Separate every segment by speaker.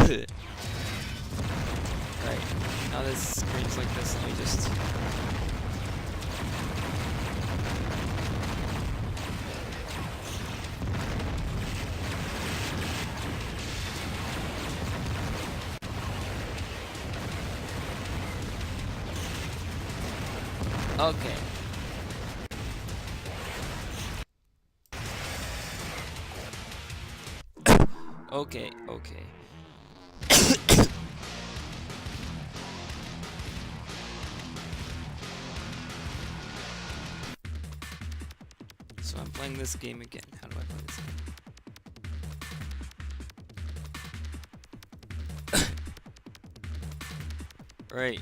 Speaker 1: Right, now this screen's like this, let me just... Okay. Okay, okay. So I'm playing this game again. How do I play this game? Right.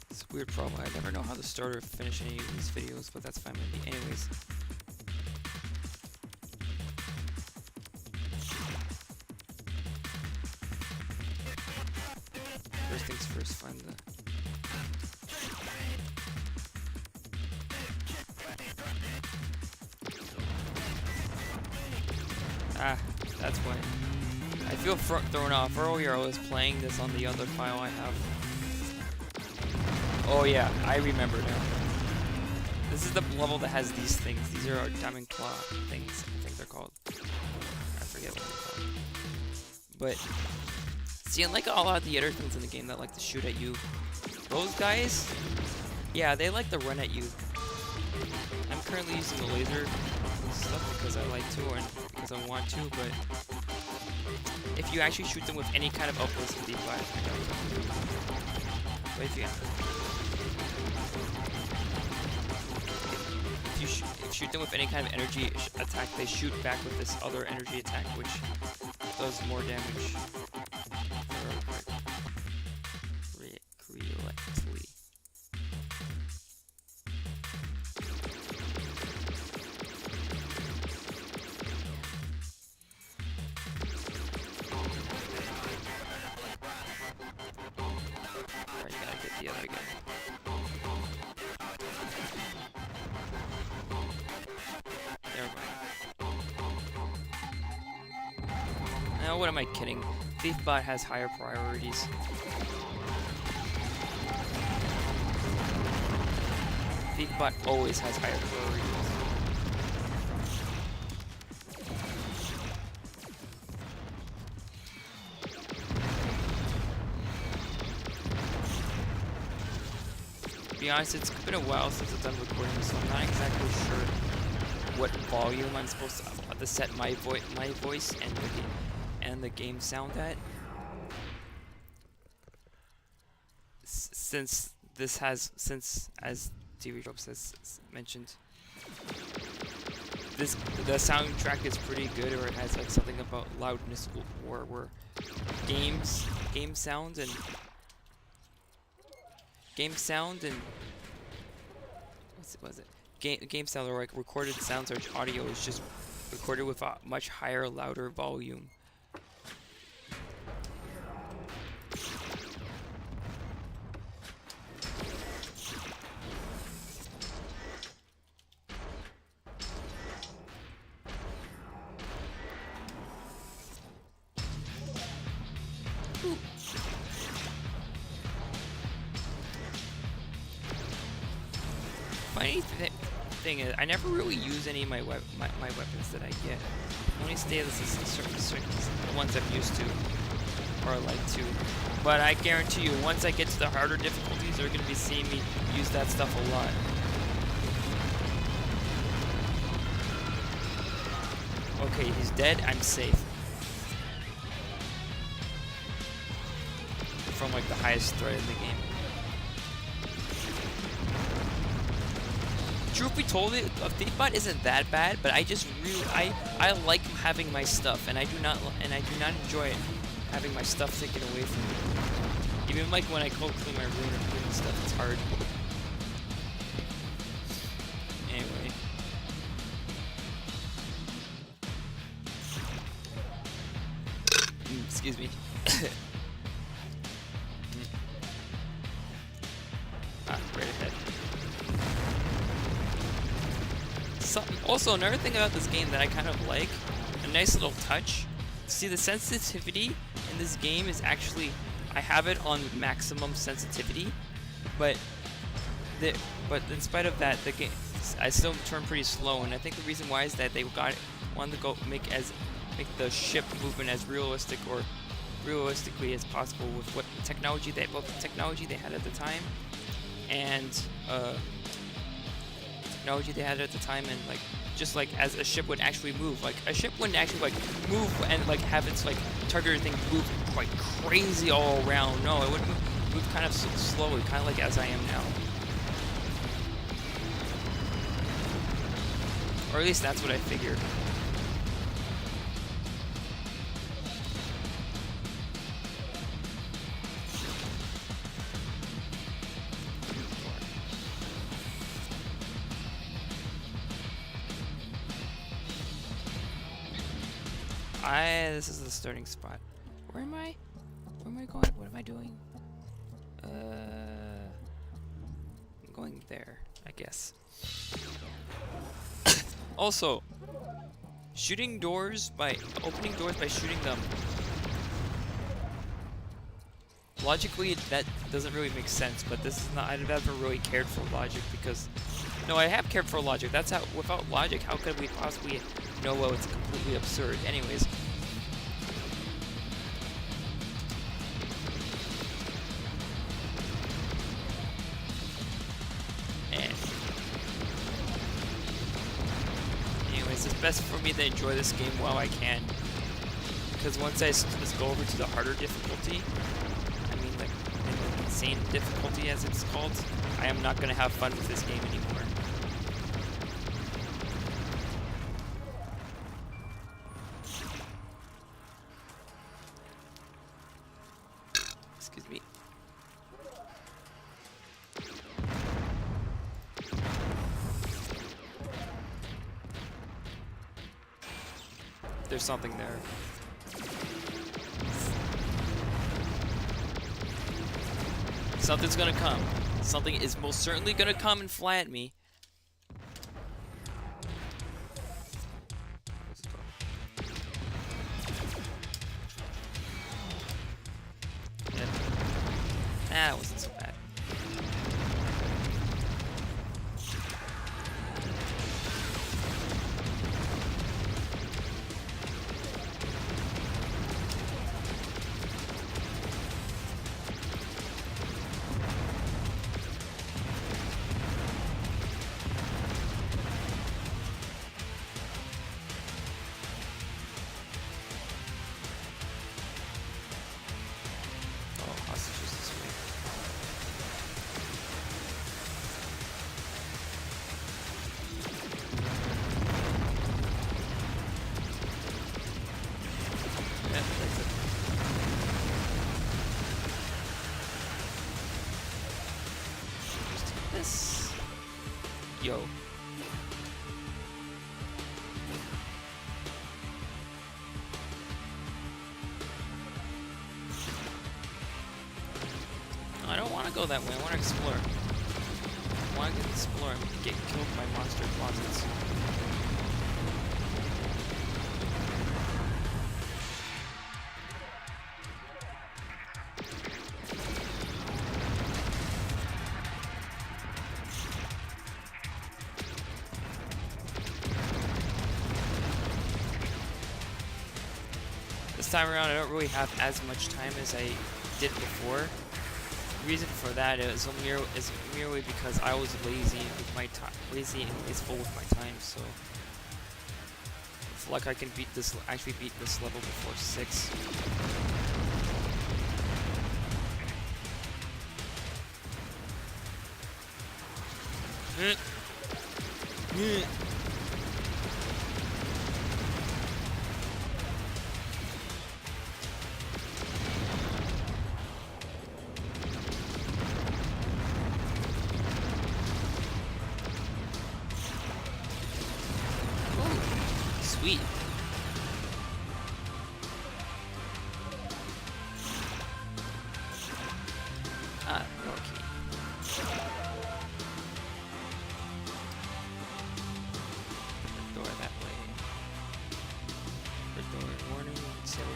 Speaker 1: It's a weird problem. I never know how to start or finish any of these videos, but that's fine with me. Anyways. First things first, find the... Ah, that's why. I feel thrown off. Earlier I was playing this on the other file I have. Oh yeah, I remember now. This is the level that has these things. These are our diamond claw things, I think they're called. I forget what they're called. But, see, unlike a lot of the other things in the game that like to shoot at you, those guys, yeah, they like to run at you. I'm currently using the laser stuff because I like to, and because I want to, but if you actually shoot them with any kind of uplifts with D5, but if you shoot them with any kind of energy attack, they shoot back with this other energy attack, which does more damage. Correctly. Alright, gotta get the other guy. Never mind. Now, what am I kidding? Thiefbot has higher priorities. Thiefbot always has higher priorities. To be honest, it's been a while since I've done recording, so I'm not exactly sure what volume I'm supposed to set my voice and the game sound at. Since as TV Tropes has mentioned, the soundtrack is pretty good, or it has like something about loudness or game sound and what's it? Game sound, or like recorded sounds or audio is just recorded with a much higher, louder volume. Funny thing is, I never really use any of my weapons that I get. I only stay with certain the ones I'm used to or like to. But I guarantee you, once I get to the harder difficulties, they're gonna be seeing me use that stuff a lot. Okay, he's dead. I'm safe. From like the highest threat in the game. Truth be told, Thiefbot isn't that bad, but I just really I like having my stuff, and I do not enjoy having my stuff taken away from me. Even like when I go clean my room and clean stuff, it's hard. Anyway. Excuse me. Right ahead. Also, another thing about this game that I kind of like, a nice little touch, See, the sensitivity in this game is actually, I have it on maximum sensitivity, but in spite of that, the game I still turn pretty slow, and I think the reason why is that they wanted to go make the ship movement as realistic or realistically as possible with what technology they had at the time, and and like just like as a ship would actually move, like a ship wouldn't actually like move and like have its like target thing move like crazy all around. No, it would move kind of slowly, kind of like as I am now. Or at least that's what I figured. This is the starting spot. Where am I? Where am I going? What am I doing? I'm going there, I guess. Also, opening doors by shooting them. Logically, that doesn't really make sense, but this is not. I've never really cared for logic because, no, I have cared for logic. That's how. Without logic, how could we possibly know? Well, it's completely absurd. Anyways. It's best for me to enjoy this game while I can, because once I just go over to the harder difficulty, I mean like insane difficulty as it's called, I am not going to have fun with this game anymore. Excuse me. There's something there. Something's gonna come. Something is most certainly gonna come and fly at me. Yeah. That wasn't so bad. Yo. I don't want to go that way. I want to explore. I want to explore and get killed by monster closets. This time around, I don't really have as much time as I did before. The reason for that is merely because I was lazy with my time, lazy and wasteful with my time. So, I feel like I can actually beat this level before 6. Sweet. Ah, okay. Red door that way. Red door warning. Sailor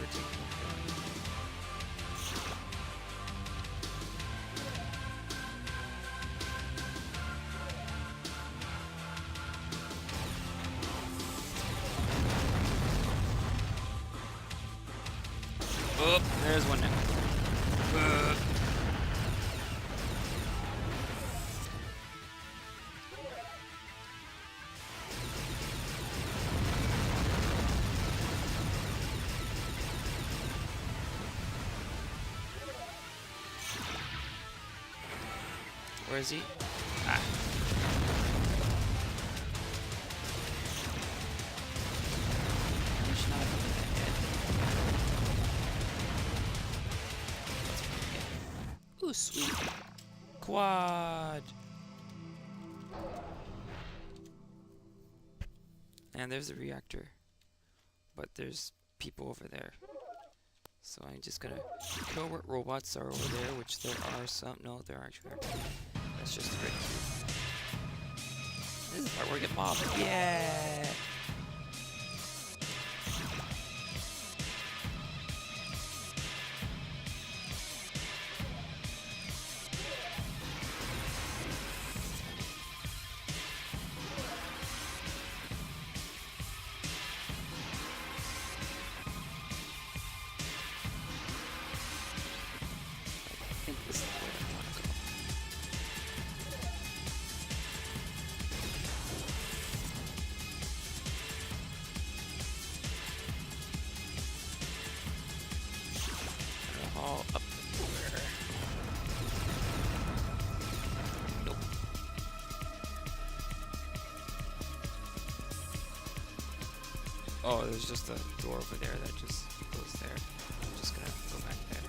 Speaker 1: Oh, there's one now. Where is he? Ah. I should not have done that yet. Let's bring it. Ooh, sweet. Quad! And there's the reactor. But there's people over there. So I'm just gonna kill what robots are over there, which there are some. No, there actually aren't. That's just great. This is the part where we get mobbed. Yeah! I think this is where I want to go. All up there. Nope. Oh, there's just a door over there that just goes there. I'm just gonna go back there.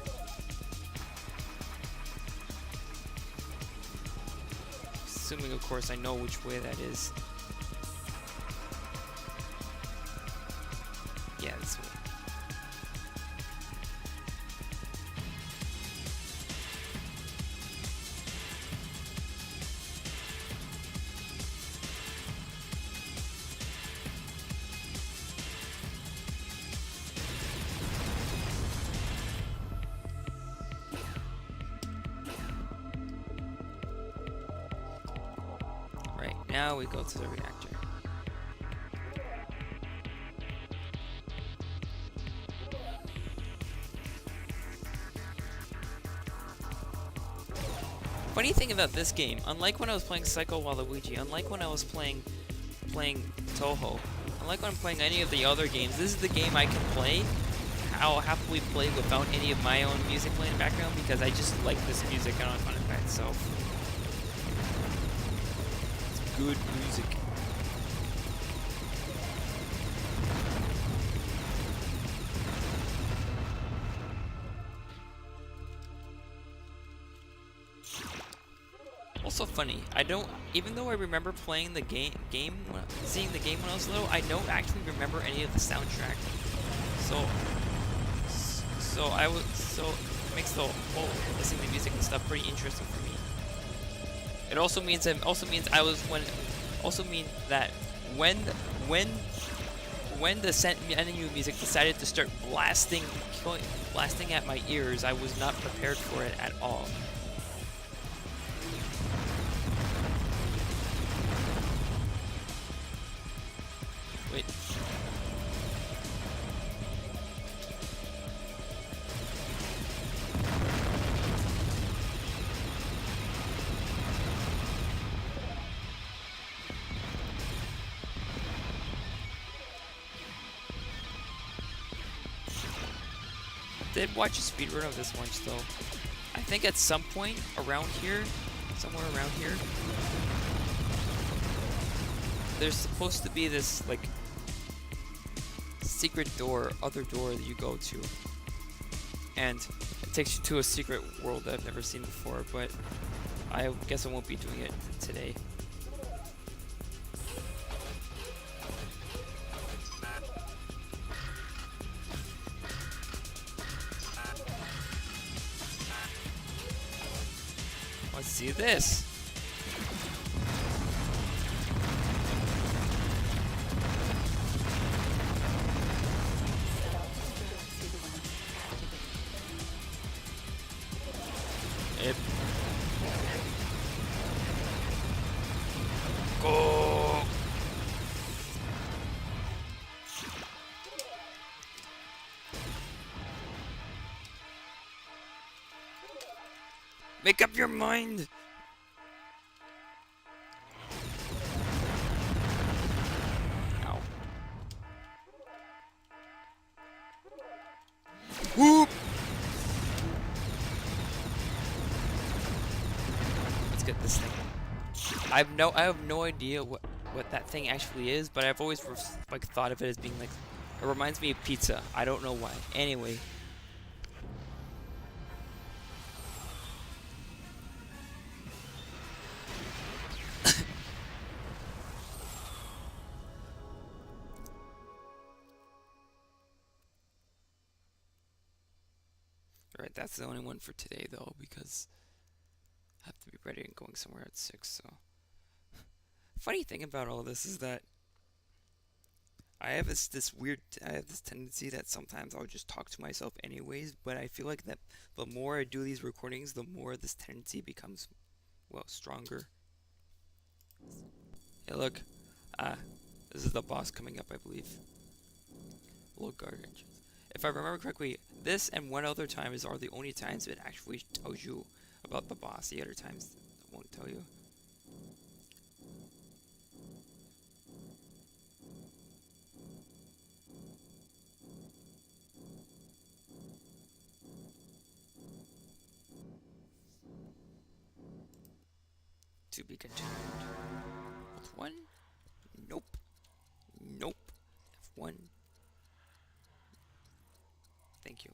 Speaker 1: Assuming, of course, I know which way that is. Yeah, this way. Right, now we go to the reactor. Funny thing about this game, unlike when I was playing Psycho Waluigi, unlike when I was playing Toho, unlike when I'm playing any of the other games, this is the game I can play. I'll happily play without any of my own music playing in the background because I just like this music on itself. It's good music. Also funny, I don't, even though I remember playing the seeing the game when I was little, I don't actually remember any of the soundtrack. So it makes the whole listening to music and stuff pretty interesting for me. It also means that when the Sentinel music decided to start blasting at my ears, I was not prepared for it at all. Wait. Did watch a speedrun of this once though. I think at some point around here, somewhere around here, there's supposed to be this like secret door, other door that you go to, and it takes you to a secret world that I've never seen before, but I guess I won't be doing it today. Let's see this. Go. Make up your mind! Ow. Whoop! Let's get this thing. I have no idea what that thing actually is, but I've always like thought of it as being like, it reminds me of pizza. I don't know why. Anyway. Alright, that's the only one for today though, because I have to be ready and going somewhere at 6, so. Funny thing about all this is that I have this tendency that sometimes I'll just talk to myself anyways, but I feel like that the more I do these recordings, the more this tendency becomes, well, stronger. Hey, look. This is the boss coming up, I believe. Little garbage. If I remember correctly, this and one other time are the only times it actually tells you about the boss. The other times it won't tell you. To be continued. F1? Nope. Nope. F1. Thank you.